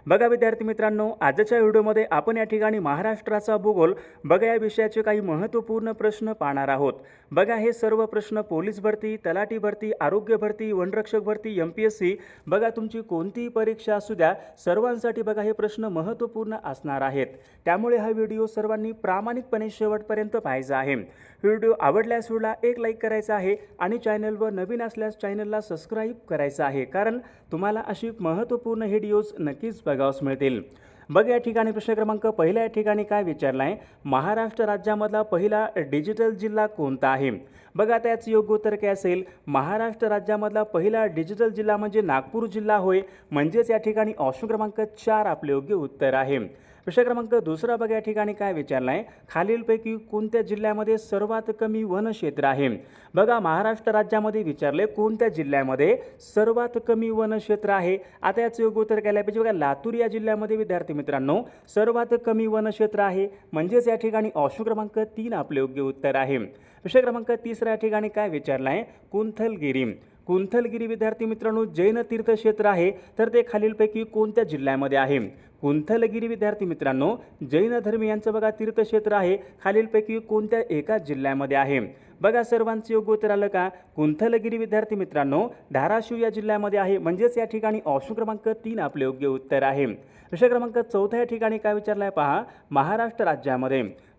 बघा विद्यार्थी मित्रांनो, आजच्या व्हिडिओमध्ये आपण या ठिकाणी महाराष्ट्राचा भूगोल बघा या विषयाचे काही महत्त्वपूर्ण प्रश्न पाहणार आहोत। बघा हे सर्व प्रश्न पोलीस भरती, तलाठी भरती, आरोग्य भरती, वनरक्षक भरती, MPSC बघा तुमची कोणतीही परीक्षा असू द्या, सर्वांसाठी बघा हे प्रश्न महत्त्वपूर्ण असणार आहेत। त्यामुळे हा व्हिडिओ सर्वांनी प्रामाणिकपणे शेवटपर्यंत पाहायचा आहे। व्हिडिओ आवडल्यास व्हिडिओला एक लाईक करायचा आहे आणि चॅनलवर नवीन असल्यास चॅनलला सबस्क्राईब करायचं आहे, कारण तुम्हाला अशी महत्त्वपूर्ण व्हिडिओज नक्कीच बघावयास मिळतील। बघा या ठिकाणी प्रश्न क्रमांक पहिला या ठिकाणी काय विचारला आहे, महाराष्ट्र राज्यामधला पहिला डिजिटल जिल्हा कोणता आहे। बघा त्याचं योग्य उत्तर काय असेल, महाराष्ट्र राज्यामधला पहिला डिजिटल जिल्हा म्हणजे नागपूर जिल्हा होय, म्हणजेच या ठिकाणी ऑप्शन क्रमांक 4 आपले योग्य उत्तर आहे। प्रश्न क्रमांक दुसरा बघा या ठिकाणी काय विचारला आहे, खालीलपैकी कोणत्या जिल्ह्यामध्ये सर्वात कमी वनक्षेत्र आहे। बघा महाराष्ट्र राज्यामध्ये विचारले कोणत्या जिल्ह्यामध्ये सर्वात कमी वनक्षेत्र आहे। आता याचं योग्य उत्तर काय पाहिजे, बघा लातूर या जिल्ह्यामध्ये विद्यार्थी मित्रांनो सर्वात कमी वनक्षेत्र आहे, म्हणजेच या ठिकाणी ऑप्शन क्रमांक 3 आपले योग्य उत्तर आहे। प्रश्न क्रमांक तिसरा या ठिकाणी काय विचारला आहे, कुंथलगिरी कुंथलगिरी विद्यार्थी मित्रांनो जैन तीर्थक्षेत्र आहे, तर ते खालीलपैकी कोणत्या जिल्ह्यामध्ये आहे। कुंथलगिरी विद्यार्थी मित्रांनो जैन धर्मीयांचं बघा तीर्थक्षेत्र आहे, खालीलपैकी कोणत्या एका जिल्ह्यामध्ये आहे। बघा सर्वांचं योग्य उत्तर आलं का, कुंथलगिरी विद्यार्थी मित्रांनो धाराशिव या जिल्ह्यामध्ये आहे, म्हणजेच या ठिकाणी ऑप्शन क्रमांक 3 आपले योग्य उत्तर आहे। प्रश्न क्रमांक चौथा या ठिकाणी काय विचारला आहे पहा,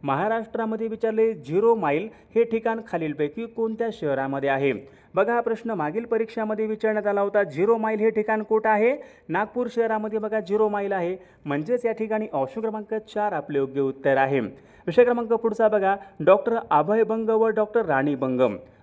महाराष्ट्रामध्ये विचारले 0 माईल हे ठिकाण खालीलपैकी कोणत्या शहरामध्ये आहे। बघा हा प्रश्न मागील परीक्षामध्ये विचारण्यात आला होता। 0 माईल हे ठिकाण कुठं आहे, नागपूर शहरामध्ये बघा 0 माईल आहे, म्हणजेच या ठिकाणी ऑप्शन क्रमांक 4 आपले योग्य उत्तर आहे। विषय क्रमांक पुढचा बघा, डॉक्टर अभय बंग व डॉक्टर राणी बंग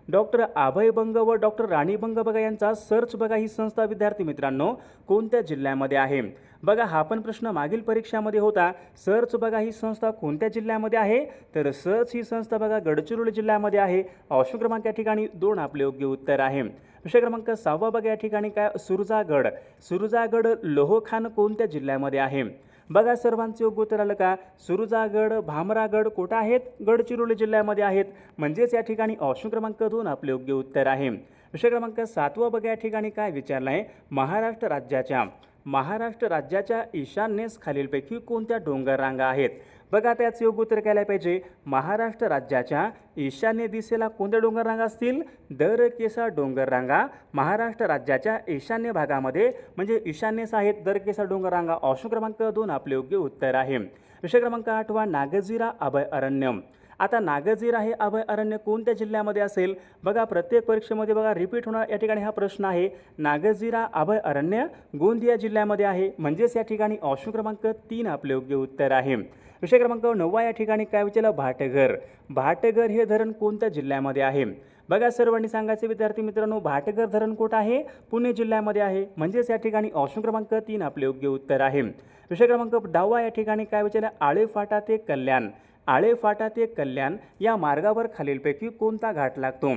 डॉक्टर अभय बंग व डॉक्टर राणी बंग बघा यांचा सर्च बघा ही संस्था विद्यार्थी मित्रांनो कोणत्या जिल्ह्यामध्ये आहे। बघा हा पण प्रश्न मागील परीक्षामध्ये होता, सर्च बघा ही संस्था कोणत्या जिल्ह्यामध्ये आहे, तर सर्च ही संस्था बघा गडचिरोली जिल्ह्यामध्ये आहे, ऑप्शन क्रमांक या ठिकाणी 2 आपले योग्य उत्तर आहे। विषय क्रमांक 6 बघा या ठिकाणी काय, सुरजागड लोहखान कोणत्या जिल्ह्यामध्ये आहे। बघा सर्वांचं योग्य उत्तर आलं का, सुरजागड भामरागड कुठं आहेत, गडचिरोली जिल्ह्यामध्ये आहेत, म्हणजेच या ठिकाणी ऑप्शन क्रमांक 2 आपले योग्य उत्तर आहे। विषय क्रमांक 7 बघा या ठिकाणी काय विचारलं आहे, महाराष्ट्र राज्याच्या ईशान्येस खालीलपैकी कोणत्या डोंगर रांगा आहेत। बघा त्याचं योग्य उत्तर काय पाहिजे, महाराष्ट्र राज्याच्या ईशान्य दिशेला कोणत्या डोंगर रांगा असतील, दरकेसा डोंगर रांगा महाराष्ट्र राज्याच्या ईशान्य भागामध्ये म्हणजे ईशान्येस आहेत दरकेसा डोंगर रांगा, ऑप्शन क्रमांक 2 आपले योग्य उत्तर आहे। विषय क्रमांक 8 नागझिरा अभयारण्य। आता नागझिरा हे अभयारण्य कोणत्या जिल्ह्यामध्ये असेल। बघा प्रत्येक परीक्षेमध्ये बघा रिपीट होणार या ठिकाणी हा प्रश्न आहे, नागझिरा अभयारण्य गोंदिया जिल्ह्यामध्ये आहे, म्हणजेच या ठिकाणी ऑप्शन क्रमांक 3 आपले योग्य उत्तर आहे। विषय क्रमांक 9 या ठिकाणी काय विचारलं, भाटघर हे धरण कोणत्या जिल्ह्यामध्ये आहे। बघा सर्वांनी सांगायचे विद्यार्थी मित्रांनो भाटघर धरण कुठं आहे, पुणे जिल्ह्यामध्ये आहे, म्हणजेच या ठिकाणी ऑप्शन क्रमांक 3 आपले योग्य उत्तर आहे। विषय क्रमांक 10 या ठिकाणी काय विचारलं, आळेफाटा ते कल्याण या मार्गावर खालीलपैकी कोणता घाट लागतो।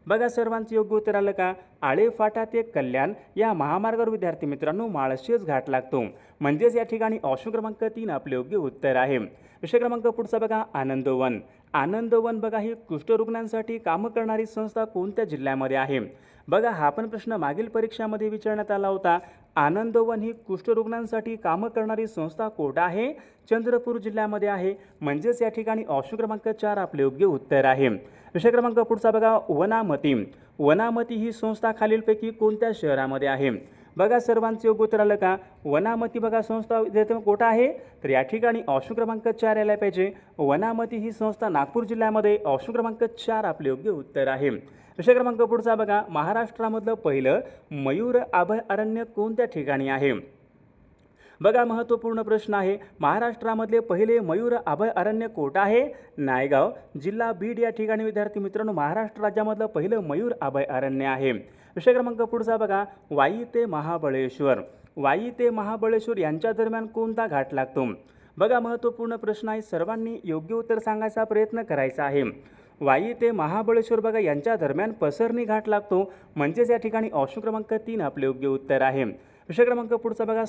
बघा सर्वांचं योग्य उत्तर आलं का, आळेफाटा ते कल्याण या महामार्गावर विद्यार्थी मित्रांनो माळशेज घाट लागतो, म्हणजेच या ठिकाणी ऑप्शन क्रमांक 3 आपले योग्य उत्तर आहे। विषय क्रमांक पुढचा बघा, आनंदवन बघा ही कुष्ठरुग्णांसाठी काम करणारी संस्था कोणत्या जिल्ह्यामध्ये आहे। बघा हा पण प्रश्न मागील परीक्षामध्ये विचारण्यात आला होता, आनंदवन ही कुष्ठरुग्णांसाठी काम करणारी संस्था कुठं आहे, चंद्रपूर जिल्ह्यामध्ये आहे, म्हणजेच या ठिकाणी ऑप्शन क्रमांक 4 आपले योग्य उत्तर आहे। विषय क्रमांक पुढचा बघा, वनामती ही संस्था खालीलपैकी कोणत्या शहरामध्ये आहे। बघा सर्वांचं योग्य उत्तर आलं का, वनामती बघा संस्था कुठं आहे, तर या ठिकाणी ऑप्शन क्रमांक 4 यायला पाहिजे। वनामती ही संस्था नागपूर जिल्ह्यामध्ये, ऑप्शन क्रमांक 4 आपले योग्य उत्तर आहे। विषय क्रमांक पुढचा बघा, महाराष्ट्रामधलं पहिलं मयूर अभयारण्य कोणत्या ठिकाणी आहे। बघा महत्त्वपूर्ण प्रश्न आहे, महाराष्ट्रामधले पहिले मयूर अभयारण्य कुठं आहे, नायगाव जिल्हा बीड या ठिकाणी विद्यार्थी मित्रांनो महाराष्ट्र राज्यामधलं पहिलं मयूर अभयारण्य आहे। विषय क्रमांक पुढचा बघा, वाई ते महाबळेश्वर यांच्या दरम्यान कोणता घाट लागतो। बघा महत्त्वपूर्ण प्रश्न आहे, सर्वांनी योग्य उत्तर सांगायचा प्रयत्न करायचा आहे। वाई ते महाबळेश्वर बघा यांच्या दरम्यान पसरणी घाट लागतो, म्हणजेच या ठिकाणी ऑप्शन क्रमांक 3 आपले योग्य उत्तर आहे। विषय क्रमांक पुढचा बघा,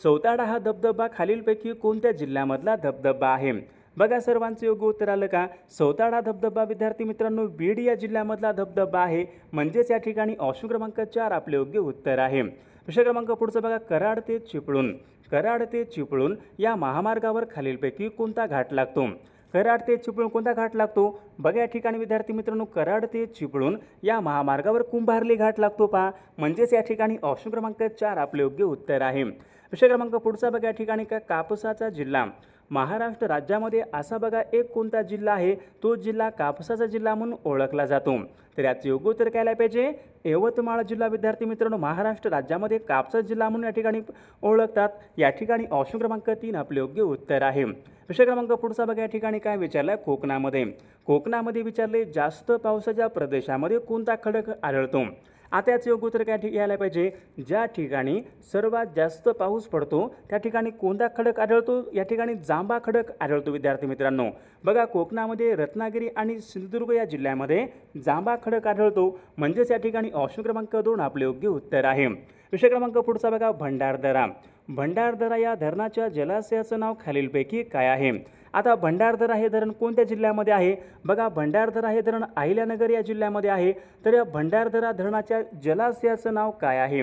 सौताडा हा धबधबा खालीलपैकी कोणत्या जिल्ह्यामधला धबधबा आहे। बघा सर्वांचं योग्य उत्तर आलं का, सौताडा धबधबा विद्यार्थी मित्रांनो बीड या जिल्ह्यामधला धबधबा आहे, म्हणजेच या ठिकाणी ऑप्शन क्रमांक 4 आपले योग्य उत्तर आहे। विषय क्रमांक पुढचा बघा, कराड ते चिपळूण. कराड ते चिपळूण या महामार्गावर खालीलपैकी कोणता घाट लागतो? कराड ते चिपळूण कोणता घाट लागतो? बघा या ठिकाणी विद्यार्थी मित्रांनो, कराड ते चिपळूण या महामार्गावर कुंभार्ली घाट लागतो पहा. म्हणजेच या ठिकाणी ऑप्शन क्रमांक 4 आपले योग्य उत्तर आहे. विषय क्रमांक पुढचा बघा, या ठिकाणी का कापसाचा जिल्हा. महाराष्ट्र राज्यामध्ये असा बघा एक कोणता जिल्हा आहे, तो जिल्हा कापसाचा जिल्हा म्हणून ओळखला जातो? तर याचे योग्य उत्तर काय आले पाहिजे? यवतमाळ जिल्हा. विद्यार्थी मित्रांनो, महाराष्ट्र राज्यामध्ये कापसाचा जिल्हा म्हणून या ठिकाणी ओळखतात. या ठिकाणी ऑप्शन क्रमांक 3 आपले योग्य उत्तर आहे. विषय क्रमांक पुढचा बघा, या ठिकाणी काय विचारलं? कोकणामध्ये. कोकणामध्ये विचारले जास्त पावसाच्या प्रदेशामध्ये कोणता खडक आढळतो? आता याचं योग्य उत्तर काय यायला पाहिजे? ज्या ठिकाणी सर्वात जास्त पाऊस पडतो त्या ठिकाणी कोणता खडक आढळतो? या ठिकाणी जांभा खडक आढळतो. विद्यार्थी मित्रांनो, बघा कोकणामध्ये रत्नागिरी आणि सिंधुदुर्ग या जिल्ह्यामध्ये जांभा खडक आढळतो. म्हणजेच या ठिकाणी ऑप्शन क्रमांक 2 आपले योग्य उत्तर आहे. विषय क्रमांक पुढचा बघा, भंडारदरा. भंडारदरा या धरणाच्या जलाशयाचं नाव खालीलपैकी काय आहे? आता भंडारदरा हे धरण कोणत्या जिल्ह्यामध्ये आहे? बघा भंडारदरा हे धरण अहिल्यानगर या जिल्ह्यामध्ये आहे. तर या भंडारदरा धरणाच्या जलाशयाचं नाव काय आहे?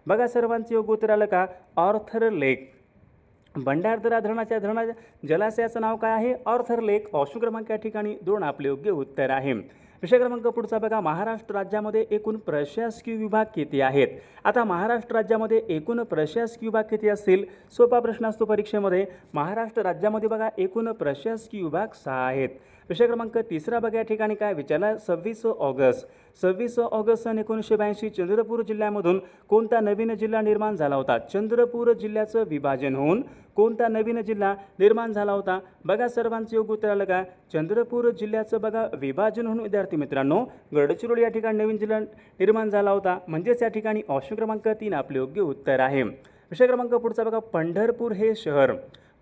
बघा सर्वांचं योग्य उत्तर आलं का? ऑर्थर लेक. भंडारदरा धरणाच्या जलाशयाचं नाव काय आहे? ऑर्थर लेक. ऑप्शन क्रमांक या ठिकाणी 2 आपले योग्य उत्तर आहे. विषय क्रमांक पुढचा बघा, महाराष्ट्र राज्यामध्ये एकूण प्रशासकीय विभाग किती आहेत? आता महाराष्ट्र राज्यामध्ये एकूण प्रशासकीय विभाग किती असतील? सोपा प्रश्न असतो परीक्षेमध्ये. महाराष्ट्र राज्यामध्ये बघा एकूण प्रशासकीय विभाग 6 आहेत. विषय क्रमांक तिसरा बघा, या ठिकाणी काय विचारला? 26 ऑगस्ट. 26 ऑगस्ट सन 1982 चंद्रपूर जिल्ह्यामधून कोणता नवीन जिल्हा निर्माण झाला होता? चंद्रपूर जिल्ह्याचं विभाजन होऊन कोणता नवीन जिल्हा निर्माण झाला होता? बघा सर्वांचं योग्य उत्तर आलं का? चंद्रपूर जिल्ह्याचं बघा विभाजन होऊन विद्यार्थी मित्रांनो गडचिरोली या ठिकाणी नवीन जिल्हा निर्माण झाला होता. म्हणजेच या ठिकाणी ऑप्शन क्रमांक 3 आपले योग्य उत्तर आहे. विषय क्रमांक पुढचा बघा, पंढरपूर हे शहर.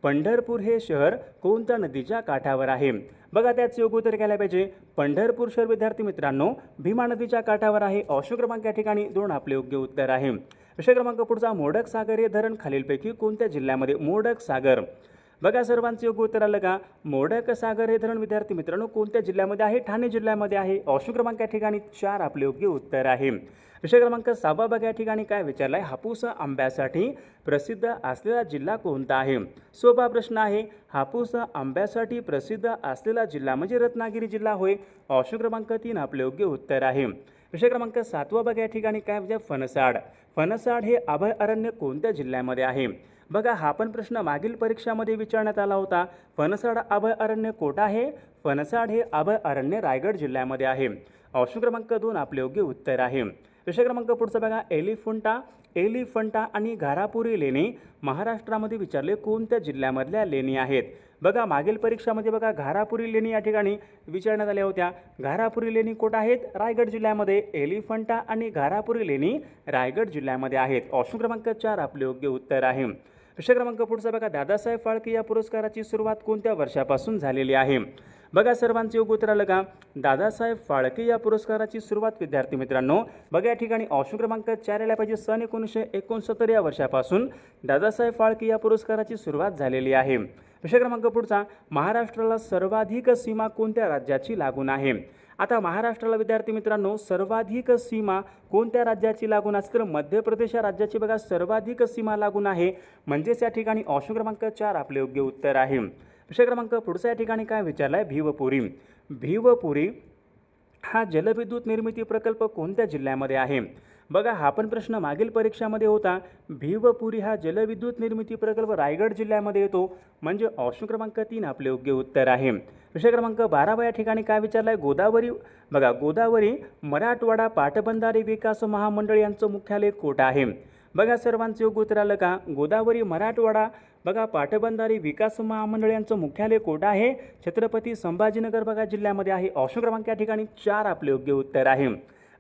पंढरपूर हे शहर कोणत्या नदीच्या काठावर आहे? बघा त्याचं योग्य उत्तर घ्यायला पाहिजे. पंढरपूर शहर विद्यार्थी मित्रांनो भीमा नदीच्या काठावर आहे. ऑप्शन क्रमांक या ठिकाणी 2 आपले योग्य उत्तर आहे. विषय क्रमांक पुढचा, मोडक सागर हे धरण खालीलपैकी कोणत्या जिल्ह्यामध्ये? मोडक सागर. बघा सर्वांचं योग्य उत्तर आलं का? मोडक सागर हे धरण विद्यार्थी मित्रांनो कोणत्या जिल्ह्यामध्ये आहे? ठाणे जिल्ह्यामध्ये आहे. ऑप्शन क्रमांक या ठिकाणी 4 आपले योग्य उत्तर आहे. विषय क्रमांक 6 बघा, या ठिकाणी काय विचारलाय? हापूस आंब्यासाठी प्रसिद्ध असलेला जिल्हा कोणता आहे? सोपा प्रश्न आहे. हापूस आंब्यासाठी प्रसिद्ध असलेला जिल्हा म्हणजे रत्नागिरी जिल्हा होय. ऑप्शन क्रमांक 3 आपले योग्य उत्तर आहे. विषय क्रमांक 7 बघा, या ठिकाणी काय म्हणजे? फणसाड. फणसाड हे अभयारण्य कोणत्या जिल्ह्यामध्ये आहे? बघा हा पण प्रश्न मागील परीक्षामध्ये विचारण्यात आला होता. फणसाड अभयारण्य कोठे आहे? फणसाड हे अभयारण्य रायगड जिल्ह्यामध्ये आहे. ऑप्शन क्रमांक 2 आपले योग्य उत्तर आहे. विषय क्रमांक पुढचा बघा, एलिफंटा आणि घारापुरी लेणी महाराष्ट्रामध्ये विचारले कोणत्या जिल्ह्यामधल्या लेणी आहेत? बघा मागील परीक्षामध्ये बघा घारापुरी लेणी या ठिकाणी विचारण्यात आल्या होत्या. घारापुरी लेणी कुठे आहेत? रायगड जिल्ह्यामध्ये. एलिफंटा आणि घारापुरी लेणी रायगड जिल्ह्यामध्ये आहेत. ऑप्शन क्रमांक 4 आपले योग्य उत्तर आहे. विषय क्रमांक पुढचा बघा, दादासाहेब फाळके या पुरस्काराची सुरुवात कोणत्या वर्षापासून झालेली आहे? बघा सर्वांचं योग्य उत्तर आलं का? दादासाहेब फाळके या पुरस्काराची सुरुवात विद्यार्थी मित्रांनो बघा या ठिकाणी ऑप्शन क्रमांक 4 आला पाहिजे. सन 1969 या वर्षापासून दादासाहेब फाळके या पुरस्काराची सुरुवात झालेली आहे. विषय क्रमांक पुढचा, महाराष्ट्राला सर्वाधिक सीमा कोणत्या राज्याची लागून आहे? आता महाराष्ट्राला विद्यार्थी मित्रांनो सर्वाधिक सीमा कोणत्या राज्याची लागून असते? तर मध्य प्रदेश या राज्याची बघा सर्वाधिक सीमा लागून आहे. म्हणजेच या ठिकाणी ऑप्शन क्रमांक 4 आपले योग्य उत्तर आहे. विषय क्रमांक पुढचा या ठिकाणी काय विचारलाय? भिवपुरी. भिवपुरी हा जलविद्युत निर्मिती प्रकल्प कोणत्या जिल्ह्यामध्ये आहे? बघा हा पण प्रश्न मागील परीक्षामध्ये होता. भिवपुरी हा जलविद्युत निर्मिती प्रकल्प रायगड जिल्ह्यामध्ये येतो. म्हणजे ऑप्शन क्रमांक 3 आपले योग्य उत्तर आहे. विषय क्रमांक 12 या ठिकाणी काय विचारलाय? गोदावरी. बघा गोदावरी मराठवाडा पाटबंधारे विकास महामंडळ यांचं मुख्यालय कोठे आहे? बघा सर्वांचं योग्य उत्तर आलं का? गोदावरी मराठवाडा बघा पाटबंधारे विकास महामंडळ यांचं मुख्यालय कोठे आहे? छत्रपती संभाजीनगर बघा जिल्ह्यामध्ये आहे. ऑप्शन क्रमांक या ठिकाणी 4 आपले योग्य उत्तर आहे.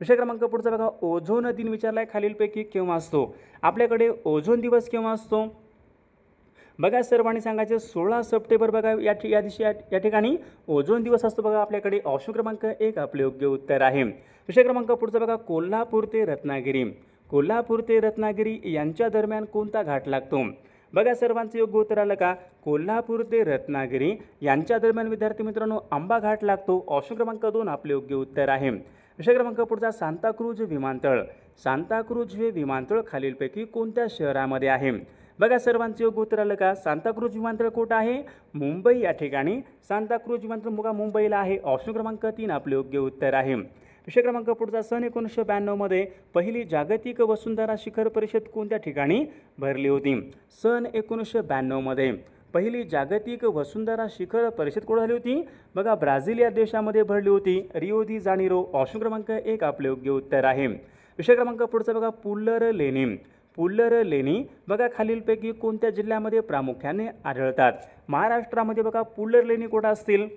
विषय क्रमांक पुढचा बघा, ओझोन दिन विचारलाय खालीलपैकी केव्हा असतो? आपल्याकडे ओझोन दिवस केव्हा असतो? बघा सर्वांनी सांगायचे 16 सप्टेंबर बघा या दिवशी या ठिकाणी ओझोन दिवस असतो बघा आपल्याकडे. ऑप्शन क्रमांक 1 आपले योग्य उत्तर आहे. विषय क्रमांक पुढचा बघा, कोल्हापूर ते रत्नागिरी. कोल्हापूर ते रत्नागिरी यांच्या दरम्यान कोणता घाट लागतो? बघा सर्वांचं योग्य उत्तर आलं का? कोल्हापूर ते रत्नागिरी यांच्या दरम्यान विद्यार्थी मित्रांनो आंबा घाट लागतो. ऑप्शन क्रमांक 2 आपले योग्य उत्तर आहे. विषय क्रमांक पुढचा सांताक्रूझ विमानतळ. सांताक्रूझ हे विमानतळ खालीलपैकी कोणत्या शहरामध्ये आहे? बघा सर्वांचे योग्य उत्तर आलं का? सांताक्रूझ विमानतळ कुठं आहे? मुंबई या ठिकाणी सांताक्रूझ विमानतळ बघा मुंबईला आहे. ऑप्शन क्रमांक 3 आपले योग्य उत्तर आहे. विषय क्रमांक पुढचा सन 1992 मध्ये पहिली जागतिक वसुंधरा शिखर परिषद कोणत्या ठिकाणी भरली होती? सन 1992 मध्ये पहिली जागतिक वसुंधरा शिखर परिषद कुठे झाली होती? बघा ब्राझील या देशामध्ये भरली होती. रिओ दी जानेरो. ऑप्शन क्रमांक 1 आपले योग्य उत्तर आहे. विषय क्रमांक पुढचा बघा पुल्लर लेणी. पुल्लर लेणी बघा खालीलपैकी कोणत्या जिल्ह्यामध्ये प्रामुख्याने आढळतात? महाराष्ट्रामध्ये बघा पुल्लर लेणी कुठं असतील?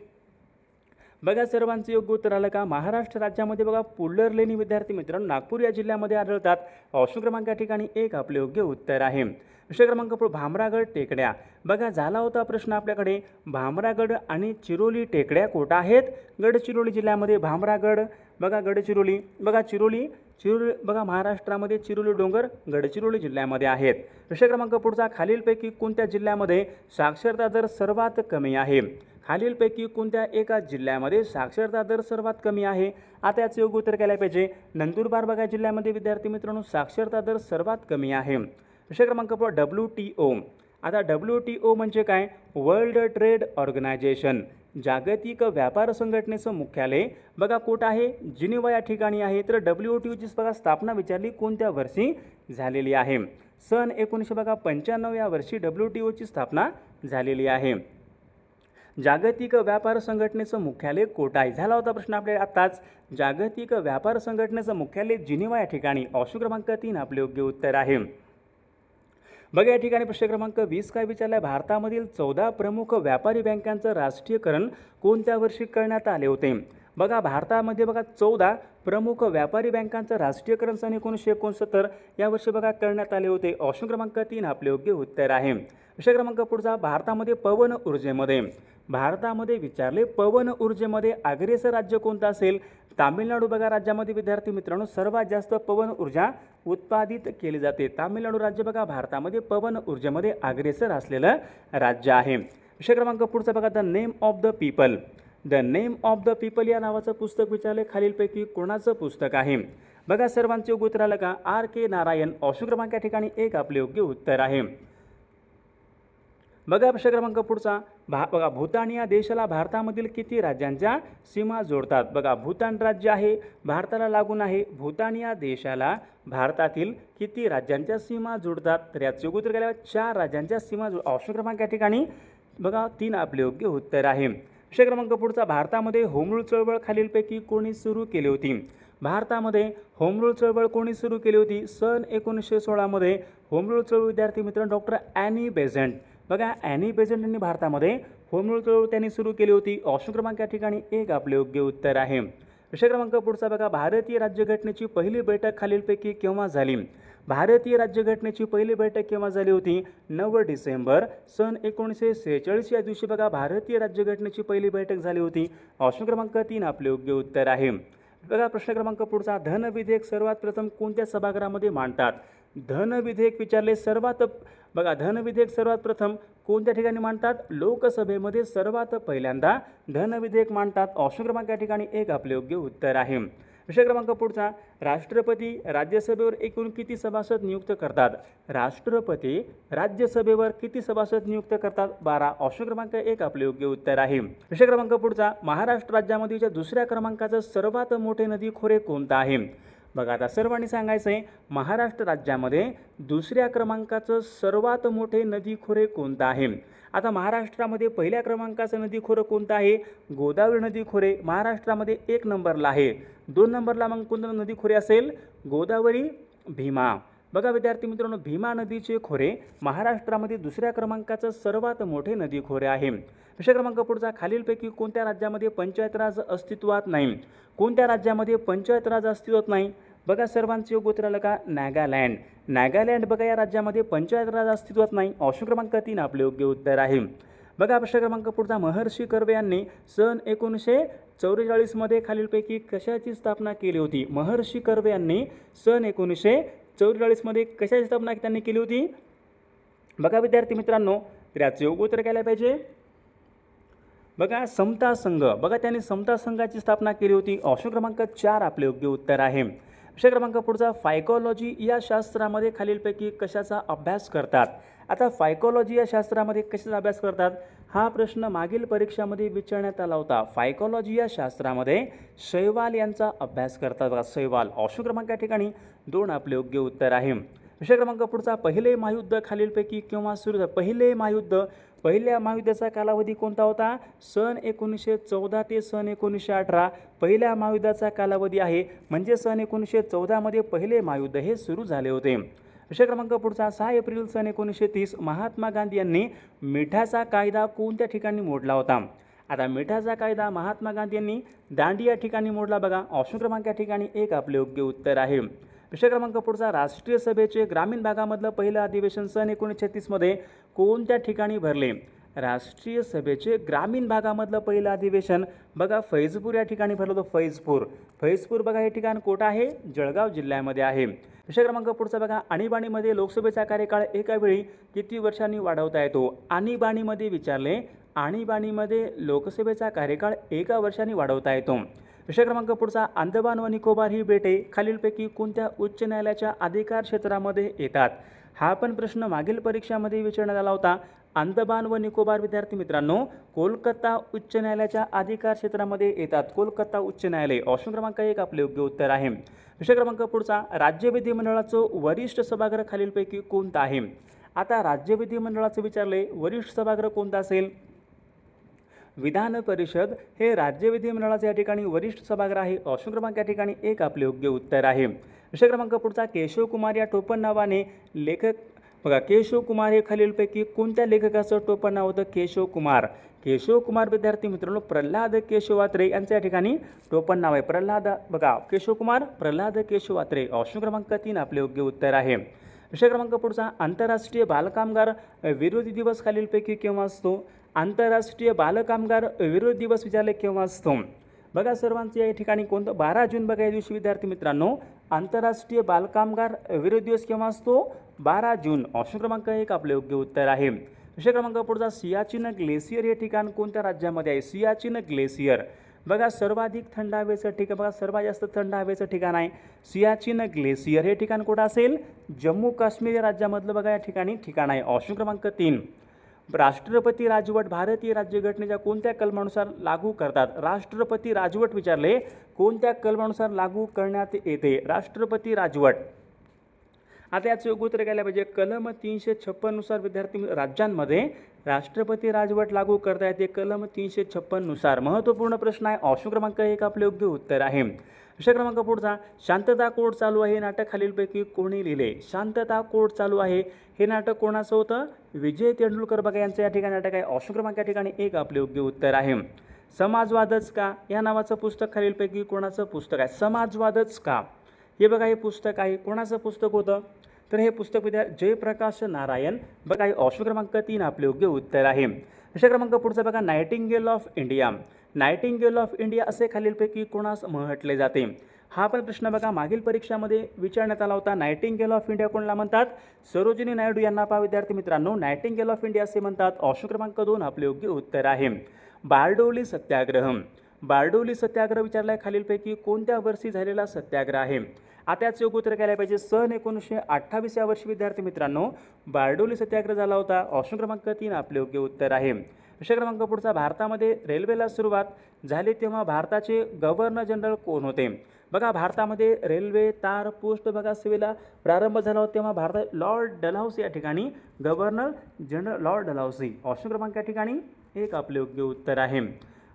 बघा सर्वांचे योग्य उत्तर आलं का? महाराष्ट्र राज्यामध्ये बघा पुल्लर लेणी विद्यार्थी मित्रांनो नागपूर या जिल्ह्यामध्ये आढळतात. ऑप्शन क्रमांक या ठिकाणी 1 आपले योग्य उत्तर आहे. विषय क्रमांक भामरागड टेकड्या. बघा झाला होता प्रश्न आपल्याकडे, भामरागड आणि चिरोली टेकड्या कुठं आहेत? गडचिरोली जिल्ह्यामध्ये भामरागड बघा गडचिरोली बघा चिरोली बघा महाराष्ट्रामध्ये चिरोली डोंगर गडचिरोली जिल्ह्यामध्ये आहेत. विषय क्रमांक पुढचा खालीलपैकी कोणत्या जिल्ह्यामध्ये साक्षरता दर सर्वात कमी आहे? खालीलपैकी कोणत्या एका जिल्ह्यामध्ये साक्षरता दर सर्वात कमी आहे? आता याचे योग्य उत्तर केले पाहिजे. नंदुरबार बघा जिल्ह्यामध्ये विद्यार्थी मित्रांनो साक्षरता दर सर्वात कमी आहे. विषय क्रमांक WTO. आता WTO म्हणजे काय? World trade organization. जागतिक व्यापार संघटनेचं मुख्यालय बघा कुठं आहे? जिनिव्हा या ठिकाणी आहे. तर WTOची बघा स्थापना विचारली कोणत्या वर्षी झालेली आहे? सन 1995 या वर्षी WTOची स्थापना झालेली आहे. जागतिक व्यापार संघटनेचं मुख्यालय कुठं आहे? झाला होता प्रश्न आपल्याला आताच. जागतिक व्यापार संघटनेचं मुख्यालय जिनिव्हा या ठिकाणी. ऑप्शन क्रमांक 3 आपले योग्य उत्तर आहे. बघा या ठिकाणी प्रश्न क्रमांक 20 काय विचारला आहे? भारतामधील 14 प्रमुख व्यापारी बँकांचं राष्ट्रीयकरण कोणत्या वर्षी करण्यात आले होते? बघा भारतामध्ये बघा 14 प्रमुख व्यापारी बँकांचं राष्ट्रीयकरण सन 1969 या वर्षी बघा करण्यात आले होते. ऑप्शन क्रमांक 3 आपले योग्य उत्तर आहे. विषय क्रमांक पुढचा भारतामध्ये पवन ऊर्जेमध्ये. भारतामध्ये विचारले पवन ऊर्जेमध्ये अग्रेसर राज्य कोणतं असेल? तामिळनाडू बघा राज्यामध्ये विद्यार्थी मित्रांनो सर्वात जास्त पवन ऊर्जा उत्पादित केली जाते. तामिळनाडू राज्य बघा भारतामध्ये पवन ऊर्जेमध्ये अग्रेसर असलेलं राज्य आहे. विषय क्रमांक पुढचा बघा the name of the people. The name of the people या नावाचं पुस्तक विचारले खालीलपैकी कोणाचं पुस्तक आहे? बघा सर्वांचे योग्य उत्तर आलं का? RK नारायण. ऑप्शन क्रमांक या ठिकाणी 1 आपले योग्य उत्तर आहे. बघा प्रश्न क्रमांक पुढचा बघा भूतान या देशाला भारतामधील किती राज्यांच्या सीमा जोडतात? बघा भूतान राज्य आहे भारताला लागून आहे. भूतान या देशाला भारतातील किती राज्यांच्या सीमा जोडतात? तर याचे योग्य उत्तर केल्यावर 4 राज्यांच्या सीमा ऑप्शन क्रमांक या ठिकाणी बघा 3 आपले योग्य उत्तर आहे. विषय क्रमांक पुढचा भारतामध्ये होम रूल चळवळ खालीलपैकी कोणी सुरू केली होती? भारतामध्ये होम रूल चळवळ कोणी सुरू केली होती? सन 1916 मध्ये होम रूल चळवळ विद्यार्थी मित्र डॉक्टर ॲनी बेझंट. बघा ॲनी बेझंट यांनी भारतामध्ये होम रूल चळवळ त्यांनी सुरू केली होती. ऑप्शन क्रमांक या ठिकाणी 1 आपले योग्य उत्तर आहे. विषय क्रमांक पुढचा बघा भारतीय राज्यघटनेची पहिली बैठक खालीलपैकी केव्हा झाली? भारतीय राज्यघटनेची पहिली बैठक केव्हा झाली होती? 9 डिसेंबर सन 1946 या दिवशी बघा भारतीय राज्यघटनेची पहिली बैठक झाली होती. ऑप्शन क्रमांक 3 आपले योग्य उत्तर आहे. बघा प्रश्न क्रमांक पुढचा धन विधेयक सर्वात प्रथम कोणत्या सभागृहामध्ये मांडतात? धन विधेयक विचारले धन विधेयक सर्वात प्रथम कोणत्या ठिकाणी मांडतात? लोकसभेमध्ये सर्वात पहिल्यांदा धन विधेयक मांडतात. ऑप्शन क्रमांक या ठिकाणी 1 आपले योग्य उत्तर आहे. विषय क्रमांक पुढचा राष्ट्रपती राज्यसभेवर एकूण किती सभासद नियुक्त करतात? राष्ट्रपती राज्यसभेवर किती सभासद नियुक्त करतात? 12. ऑप्शन क्रमांक 1 आपले योग्य उत्तर आहे. विषय क्रमांक पुढचा महाराष्ट्र राज्यामधील दुसऱ्या क्रमांकाचं सर्वात मोठे नदी खोरे कोणतं आहे? बघा आता सर्वांनी सांगायचं आहे महाराष्ट्र राज्यामध्ये दुसऱ्या क्रमांकाचं सर्वात मोठे नदी खोरे कोणतं आहे? आता महाराष्ट्रामध्ये पहिल्या क्रमांकाचं नदी खोरं कोणतं आहे? गोदावरी नदी खोरे महाराष्ट्रामध्ये 1 नंबरला आहे. 2 नंबरला मग कोणतं नदी खोरे असेल? गोदावरी, भीमा. बघा विद्यार्थी मित्रांनो भीमा नदीचे खोरे महाराष्ट्रामध्ये दुसऱ्या क्रमांकाचं सर्वात मोठे नदी खोरे आहे. विषय क्रमांक पुढचा खालीलपैकी कोणत्या राज्यामध्ये पंचायत राज अस्तित्वात नाही? कोणत्या राज्यामध्ये पंचायत राज अस्तित्वात नाही? बघा सर्वांचे योग्य उत्तर आलं का? नागालँड. नागालँड बघा या राज्यामध्ये पंचायत राज अस्तित्वात नाही. ऑप्शन क्रमांक 3 आपले योग्य उत्तर आहे. बघा प्रश्न क्रमांक पुढचा महर्षी कर्वे यांनी सन 1944 मध्ये खालीलपैकी कशाची स्थापना केली होती? महर्षी कर्वे यांनी सन 1944 मध्ये कशाची स्थापना त्यांनी केली होती? बघा विद्यार्थी मित्रांनो तर याचे योग्य उत्तर केलं पाहिजे. बघा समता संघ, बघा त्यांनी समता संघाची स्थापना केली होती. ऑप्शन क्रमांक 4 आपले योग्य उत्तर आहे. विषय क्रमांक पुढचा, फायकोलॉजी या शास्त्रामध्ये खालीलपैकी कशाचा अभ्यास करतात. आता फायकोलॉजी या शास्त्रामध्ये कशाचा अभ्यास करतात हा प्रश्न मागील परीक्षामध्ये विचारण्यात आला होता. फायकोलॉजी या शास्त्रामध्ये शैवाल यांचा अभ्यास करतात. बघा शैवाल. ऑप्शन क्रमांक या ठिकाणी 2 आपले योग्य उत्तर आहे. विषय क्रमांक पुढचा, पहिले महायुद्ध खालीलपैकी केव्हा सुरू झाले. पहिले महायुद्ध, पहिल्या महायुद्धाचा कालावधी कोणता होता. सन 1914 ते सन 1918 पहिल्या महायुद्धाचा कालावधी आहे. म्हणजे सन 1914 पहिले महायुद्ध हे सुरू झाले होते. विषय क्रमांक पुढचा, 6 एप्रिल सन 1930 महात्मा गांधी यांनी मिठाचा कायदा कोणत्या ठिकाणी मोडला होता. आता मिठाचा कायदा महात्मा गांधी यांनी दांडी या ठिकाणी मोडला. बघा ऑप्शन क्रमांक या ठिकाणी 1 आपले योग्य उत्तर आहे. विषय क्रमांक पुढचा, राष्ट्रीय सभेचे ग्रामीण भागामधलं पहिलं अधिवेशन सन 1936 कोणत्या ठिकाणी भरले. राष्ट्रीय सभेचे ग्रामीण भागामधलं पहिलं अधिवेशन बघा फैजपूर या ठिकाणी भरलं होतं. फैजपूर बघा हे ठिकाण कोठं आहे, जळगाव जिल्ह्यामध्ये आहे. विषय क्रमांक पुढचा बघा, आणीबाणीमध्ये लोकसभेचा कार्यकाळ एका वेळी किती वर्षांनी वाढवता येतो. आणीबाणीमध्ये विचारले, आणीबाणीमध्ये लोकसभेचा कार्यकाळ 1 वर्षांनी वाढवता येतो. विषय क्रमांक पुढचा, अंदमान व निकोबार ही बेटे खालीलपैकी कोणत्या उच्च न्यायालयाच्या अधिकार क्षेत्रामध्ये येतात. हा पण प्रश्न मागील परीक्षामध्ये विचारण्यात आला होता. अंदमान व निकोबार विद्यार्थी मित्रांनो कोलकाता उच्च न्यायालयाच्या अधिकार क्षेत्रामध्ये येतात. कोलकाता उच्च न्यायालय. ऑप्शन क्रमांक 1 आपले योग्य उत्तर आहे. विषय क्रमांक पुढचा, राज्य विधिमंडळाचं वरिष्ठ सभागृह खालीलपैकी कोणतं आहे. आता राज्य विधिमंडळाचं विचारले, वरिष्ठ सभागृह कोणता असेल. विधान परिषद हे राज्य विधिमंडळाचे या ठिकाणी वरिष्ठ सभागृह आहे. ऑप्शन क्रमांक या ठिकाणी 1 आपले योग्य उत्तर आहे. विषय क्रमांक पुढचा, केशव कुमार या टोपण नावाने लेखक बघा केशव कुमार हे खालीलपैकी कोणत्या लेखकाचं टोपण नाव होतं. केशव कुमार विद्यार्थी मित्रांनो प्रल्हाद केशवात्रे यांचं या ठिकाणी टोपण नाव आहे. प्रल्हाद बघा केशव कुमार प्रल्हाद केशवात्रे. ऑप्शन क्रमांक 3 आपले योग्य उत्तर आहे. विषय क्रमांक पुढचा, आंतरराष्ट्रीय बालकामगार विरोधी दिवस खालीलपैकी केव्हा असतो. आंतरराष्ट्रीय बालकामगार विरोधी दिवस विचारले केव्हा असतो. बघा सर्वांचे या ठिकाणी कोणतं 12 जून बघा या दिवशी विद्यार्थी मित्रांनो आंतरराष्ट्रीय बालकामगार विरोधी दिवस केव्हा असतो. 12 जून. ऑप्शन क्रमांक 1 आपले योग्य उत्तर आहे. विषय क्रमांक पुढचा, सियाचीन ग्लेशियर हे ठिकाण कोणत्या राज्यामध्ये आहे. सियाचीन ग्लेशियर बघा सर्वाधिक थंड हवेचं ठिकाण, बघा सर्वात जास्त थंड हवेचं ठिकाण आहे सियाचीन ग्लेशियर. हे ठिकाण कुठं असेल, जम्मू काश्मीर या राज्यामधलं बघा या ठिकाणी ठिकाण आहे. ऑप्शन क्रमांक 3. राष्ट्रपती राजवट भारतीय राज्यघटनेच्या कोणत्या कलमानुसार लागू करतात. राष्ट्रपती राजवट विचारले कोणत्या कलमानुसार लागू करण्यात येते. राष्ट्रपती राजवट. आता याचं योग्य उत्तर घ्यायला पाहिजे. कलम 356 नुसार विद्यार्थी राज्यांमध्ये राष्ट्रपती राजवट लागू करता येते. कलम 356 नुसार. महत्त्वपूर्ण प्रश्न आहे. ऑप्शन क्रमांक 1 आपले योग्य उत्तर आहे. विषय क्रमांक पुढचा, शांतता कोर्ट चालू आहे हे नाटक खालीलपैकी कोणी लिहिले. शांतता कोर्ट चालू आहे हे नाटक कोणाचं होतं. विजय तेंडुलकर बघा यांचं या ठिकाणी नाटक आहे. ऑप्शन क्रमांक या ठिकाणी 1 आपले योग्य उत्तर आहे. समाजवादच का या नावाचं पुस्तक खालीलपैकी कोणाचं पुस्तक आहे. समाजवादच का हे बघा हे पुस्तक आहे. कोणाचं पुस्तक होतं तर हे पुस्तक जयप्रकाश नारायण बघा हे. ऑप्शन क्रमांक 3 आपले योग्य उत्तर आहे. विषय क्रमांक पुढचा बघा, nightingale of India. Nightingale of India असे खालीलपैकी कोणास म्हटले जाते. हा पण प्रश्न बघा मागील परीक्षामध्ये विचारण्यात आला होता. नायटिंगेल ऑफ इंडिया कोणाला म्हणतात. सरोजिनी नायडू यांना पहा विद्यार्थी मित्रांनो नायटिंगेल ऑफ इंडिया असे म्हणतात. ऑप्शन क्रमांक 2 आपले योग्य उत्तर आहे. बारडोली सत्याग्रह. बारडोली सत्याग्रह विचारलाय खालीलपैकी कोणत्या वर्षी झालेला सत्याग्रह आहे. आता याचं योग्य उत्तर घ्यायला पाहिजे. सन 1928 या वर्षी विद्यार्थी मित्रांनो बारडोली सत्याग्रह झाला होता. ऑप्शन क्रमांक 3 आपले योग्य उत्तर आहे. विषय क्रमांक पुढचा, भारतामध्ये रेल्वेला सुरुवात झाली तेव्हा भारताचे गव्हर्नर जनरल कोण होते. बघा भारतामध्ये रेल्वे तार पोस्ट बघा सेवेला प्रारंभ झाला होता तेव्हा भारतात लॉर्ड डलहौसी या ठिकाणी governor general Lord Dalhousie. Option क्रमांक या ठिकाणी 1 आपले योग्य उत्तर आहे.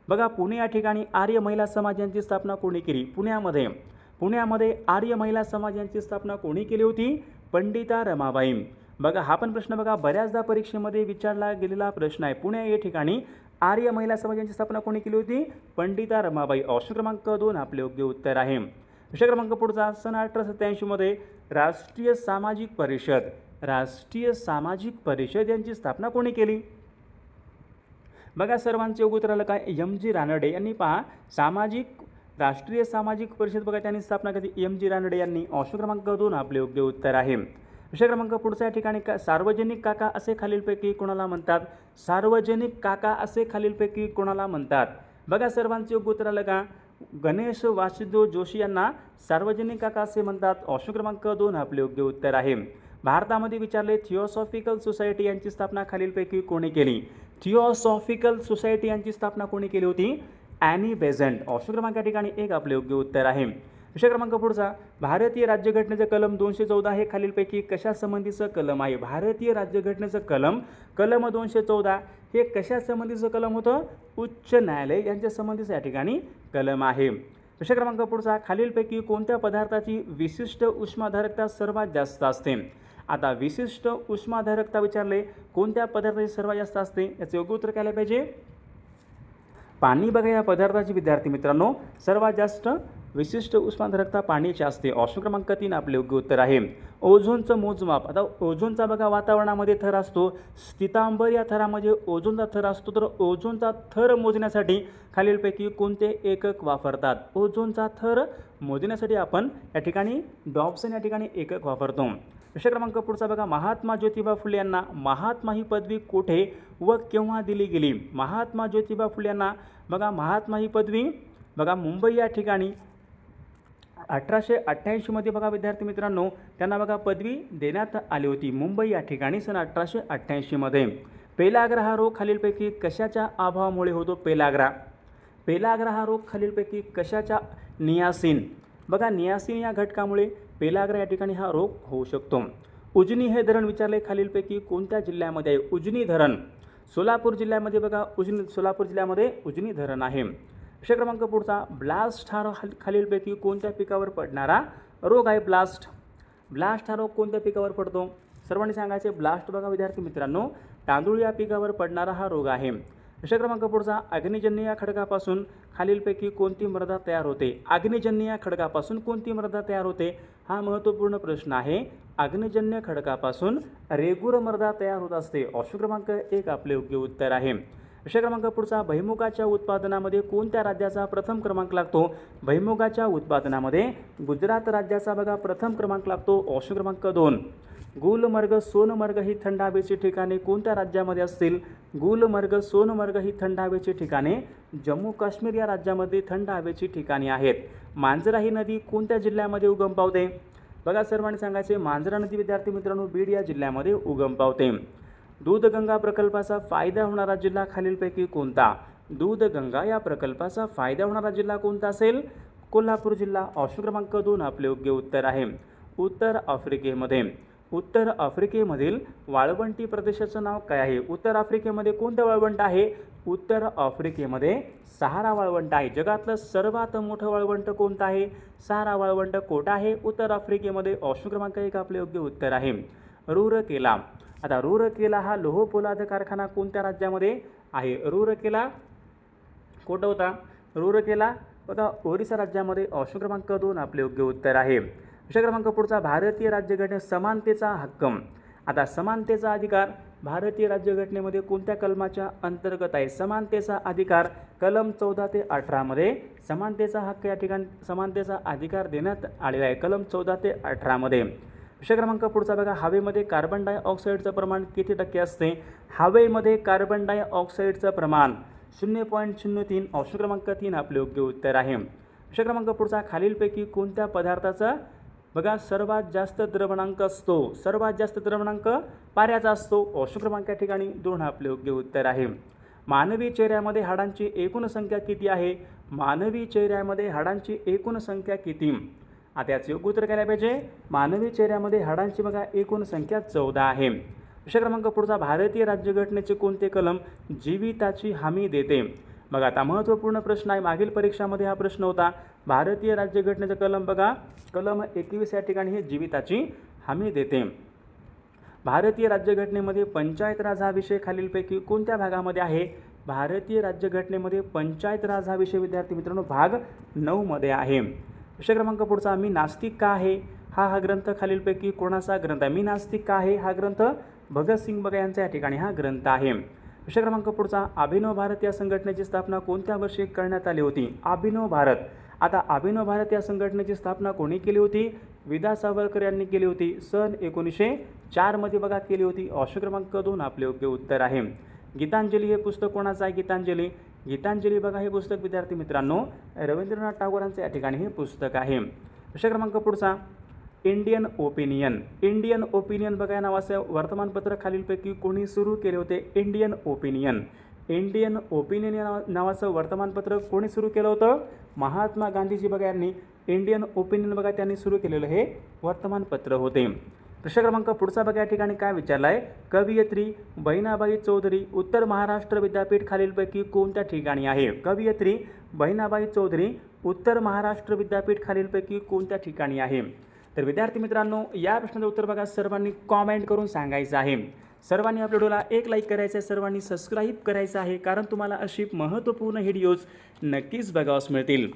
बघा पुणे या ठिकाणी आर्य महिला समाज यांची स्थापना कोणी केली. पुण्यामध्ये आर्य महिला समाज यांची स्थापना कोणी केली होती. पंडिता रमाबाई. बघा हा पण प्रश्न बघा बऱ्याचदा परीक्षेमध्ये विचारला गेलेला प्रश्न आहे. पुणे या ठिकाणी आर्य महिला समाज यांची स्थापना कोणी केली होती. पंडिता रमाबाई. ऑप्शन क्रमांक 2 आपले योग्य उत्तर आहे. विषय क्रमांक पुढचा, सन 1887 राष्ट्रीय सामाजिक परिषद यांची स्थापना कोणी केली. बघा सर्वांचे योग्य उत्तर आलं काय. एम.जी. रानडे यांनी पहा राष्ट्रीय सामाजिक परिषद बघा त्यांनी स्थापना केली. एम.जी. रानडे यांनी. ऑप्शन क्रमांक 2 आपले योग्य उत्तर आहे. विषय क्रमांक पुढचा या ठिकाणी सार्वजनिक काका असे खालीलपैकी कोणाला म्हणतात? सार्वजनिक काका असे खालीलपैकी कोणाला म्हणतात? बघा सर्वांचे योग्य उत्तर आलं का? गणेश वासुदेव जोशी यांना सार्वजनिक काका असे म्हणतात. ऑप्शन क्रमांक 2 आपले योग्य उत्तर आहे. भारतामध्ये विचारले थिओसॉफिकल सोसायटी यांची स्थापना खालीलपैकी कोणी केली? थिओसॉफिकल सोसायटी यांची स्थापना कोणी केली होती? Annie Besant. ऑप्शन क्रमांक या ठिकाणी 1 आपले योग्य उत्तर आहे. विषय क्रमांक पुढचा भारतीय राज्यघटनेचं कलम 214 हे खालीलपैकी कशा संबंधीचं कलम आहे? भारतीय राज्यघटनेचं कलम 214 हे कशा संबंधीचं कलम होतं? उच्च न्यायालय यांच्या संबंधीचं या ठिकाणी कलम आहे. विषय क्रमांक पुढचा खालीलपैकी कोणत्या पदार्थाची विशिष्ट उष्माधारकता सर्वात जास्त असते? आता विशिष्ट उष्माधारकता विचारले, कोणत्या पदार्थाची सर्वात जास्त असते? याचं योग्य उत्तर काय पाहिजे? पाणी. बघा या पदार्थाची विद्यार्थी मित्रांनो सर्वात जास्त विशिष्ट उष्माधारकता पाण्याची असते. ऑप्शन क्रमांक 3 आपले योग्य उत्तर आहे. ओझोनचं मोजमाप. आता ओझोनचा बघा वातावरणामध्ये थर असतो, स्थितांबर या थरामध्ये ओझोनचा थर असतो. तर ओझोनचा थर मोजण्यासाठी खालीलपैकी कोणते एकक वापरतात? ओझोनचा थर मोजण्यासाठी आपण या ठिकाणी डॉप्सन या ठिकाणी एकक वापरतो. विषय क्रमांक पुढचा बघा महात्मा ज्योतिबा फुले यांना महात्मा ही पदवी कुठे व केव्हा दिली गेली? महात्मा ज्योतिबा फुले यांना बघा महात्मा ही पदवी बघा मुंबई या ठिकाणी 1888 मध्ये बघा विद्यार्थी मित्रांनो त्यांना बघा पदवी देण्यात आली होती. मुंबई या ठिकाणी सन 1888 मध्ये. पेलाग्रा हा रोग खालीलपैकी कशाच्या अभावामुळे होतो? पेलाग्रा हा रोग खालीलपैकी कशाच्या? नियासिन. बघा नियासिन या घटकामुळे पेलाग्रा या ठिकाणी हा रोग होऊ शकतो. उजनी हे धरण विचारले खालीलपैकी कोणत्या जिल्ह्यामध्ये आहे? उजनी धरण सोलापूर जिल्ह्यामध्ये बघा सोलापूर जिल्ह्यामध्ये उजनी धरण आहे. विषय क्रमांक पुढचा ब्लास्ट हा खालीलपैकी कोणत्या पिकावर पडणारा रोग आहे? ब्लास्ट हा रोग कोणत्या पिकावर पडतो? सर्वांनी सांगायचे. ब्लास्ट बघा विद्यार्थी मित्रांनो तांदूळ या पिकावर पडणारा हा रोग आहे. विषय क्रमांक पुढचा अग्निजन्य या खडकापासून खालीलपैकी कोणती मृदा तयार होते? अग्निजन्य या खडकापासून कोणती मृदा तयार होते? हा महत्त्वपूर्ण प्रश्न आहे. अग्निजन्य खडकापासून रेगूर मृदा तयार होत असते. ऑप्शन क्रमांक 1 आपले योग्य उत्तर आहे. विषय क्रमांक पुढचा भुईमुगाच्या उत्पादनामध्ये कोणत्या राज्याचा प्रथम क्रमांक लागतो? भुईमुगाच्या उत्पादनामध्ये गुजरात राज्याचा बघा प्रथम क्रमांक लागतो. ऑप्शन क्रमांक 2. गुलमर्ग सोनमर्ग ही थंड हवेची ठिकाणे कोणत्या राज्यामध्ये असतील? गुलमर्ग सोनमर्ग ही थंड हवेची ठिकाणे जम्मू काश्मीर या राज्यामध्ये थंड हवेची ठिकाणे आहेत. मांजरा ही नदी कोणत्या जिल्ह्यामध्ये उगम पावते? बघा सर्वांनी सांगायचे. मांजरा नदी विद्यार्थी मित्रांनो बीड या जिल्ह्यामध्ये उगम पावते. दूधगंगा प्रकल्पाचा फायदा होणारा जिल्हा खालीलपैकी कोणता? दूधगंगा या प्रकल्पाचा फायदा होणारा जिल्हा कोणता असेल? कोल्हापूर जिल्हा. ऑप्शन क्रमांक 2 आपले योग्य उत्तर आहे. उत्तर आफ्रिकेमधील वाळवंटी प्रदेशाचं नाव काय आहे? उत्तर आफ्रिकेमध्ये कोणतं वाळवंट आहे? उत्तर आफ्रिकेमध्ये सहारा वाळवंट आहे. जगातलं सर्वात मोठं वाळवंट कोणतं आहे? सहारा वाळवंट कोठं आहे? उत्तर आफ्रिकेमध्ये. ऑप्शन क्रमांक 1 आपले योग्य उत्तर आहे. रूरकेला. आता रूरकेला हा लोह पोलाद कारखाना कोणत्या राज्यामध्ये आहे? रूरकेला कुठं होता? रूरकेला बघा ओरिसा राज्यामध्ये. ऑप्शन क्रमांक 2 आपले योग्य उत्तर आहे. विषय क्रमांक पुढचा भारतीय राज्यघटनेत समानतेचा हक्क. आता समानतेचा अधिकार भारतीय राज्यघटनेमध्ये कोणत्या कलमाच्या अंतर्गत आहे? समानतेचा अधिकार कलम 14 ते 18 मध्ये समानतेचा हक्क या ठिकाणी समानतेचा अधिकार देण्यात आलेला आहे. कलम 14 ते 18 मध्ये. विषय क्रमांक पुढचा बघा हवेमध्ये कार्बन डायऑक्साईडचं प्रमाण किती टक्के असते? हवेमध्ये कार्बन डायऑक्साईडचं प्रमाण 0.03. ऑप्शन क्रमांक 3 आपले योग्य उत्तर आहे. विषय क्रमांक पुढचा खालीलपैकी कोणत्या पदार्थाचा बघा सर्वात जास्त द्रवणांक असतो? सर्वात जास्त द्रवणांक पाऱ्याचा असतो. ऑप्शन क्रमांक या ठिकाणी 2 आपले योग्य उत्तर आहे. मानवी चेहऱ्यामध्ये हाडांची एकूण संख्या किती आहे? मानवी चेहऱ्यामध्ये हाडांची एकूण संख्या किती? आता याचे योग्य उत्तर काय पाहिजे? मानवी चेहऱ्यामध्ये हाडांची बघा एकूण संख्या 14 आहे. विषय क्रमांक पुढचा भारतीय राज्यघटनेचे कोणते कलम जीविताची हमी देते? बघा आता महत्त्वपूर्ण प्रश्न आहे. मागील परीक्षामध्ये हा प्रश्न होता. भारतीय राज्यघटनेचं कलम बघा कलम 21 या ठिकाणी हे जीविताची हमी देते. भारतीय राज्यघटनेमध्ये पंचायत राज हा विषय खालीलपैकी कोणत्या भागामध्ये आहे? भारतीय राज्यघटनेमध्ये पंचायत राज हा विषय विद्यार्थी मित्रांनो भाग 9 मध्ये आहे. विषय क्रमांक पुढचा मी नास्तिक का आहे हा ग्रंथ खालीलपैकी कोणाचा ग्रंथ आहे? मी नास्तिक का आहे हा ग्रंथ भगतसिंग बघा यांचा या ठिकाणी हा ग्रंथ आहे. विषय क्रमांक पुढचा अभिनव भारत या संघटनेची स्थापना कोणत्या वर्षी करण्यात आली होती? अभिनव भारत. आता अभिनव भारत या संघटनेची स्थापना कोणी केली होती? विदा सावरकर यांनी केली होती. सन 1904 मध्ये बघा केली होती. ऑप्शन क्रमांक 2 आपले योग्य उत्तर आहे. गीतांजली हे पुस्तक कोणाचं आहे? गीतांजली. गीतांजली बघा हे पुस्तक विद्यार्थी मित्रांनो रवींद्रनाथ टागोरांचे या ठिकाणी हे पुस्तक आहे. प्रश्न क्रमांक पुढचा इंडियन ओपिनियन. इंडियन ओपिनियन बघा या नावाचं वर्तमानपत्र खालीलपैकी कोणी सुरू केले होते? Indian opinion. इंडियन ओपिनियन या नावाचं वर्तमानपत्र कोणी सुरू केलं होतं? महात्मा गांधीजी बघा यांनी इंडियन ओपिनियन बघा त्यांनी सुरू केलेलं हे वर्तमानपत्र होते. प्रश्न क्रमांक पुढचा बघा या ठिकाणी काय विचारला आहे? कवयित्री बहिणाबाई चौधरी उत्तर महाराष्ट्र विद्यापीठ खालीलपैकी कोणत्या ठिकाणी आहे? कवयित्री बहिणाबाई चौधरी उत्तर महाराष्ट्र विद्यापीठ खालीलपैकी कोणत्या ठिकाणी आहे? तर विद्यार्थी मित्रांनो या प्रश्नाचं उत्तर बघा सर्वांनी कॉमेंट करून सांगायचं आहे. सर्वांनी आपल्या व्हिडिओला एक लाईक करायचं आहे, सर्वांनी सबस्क्राईब करायचं आहे, कारण तुम्हाला अशी महत्त्वपूर्ण व्हिडिओज नक्कीच बघावयास मिळतील.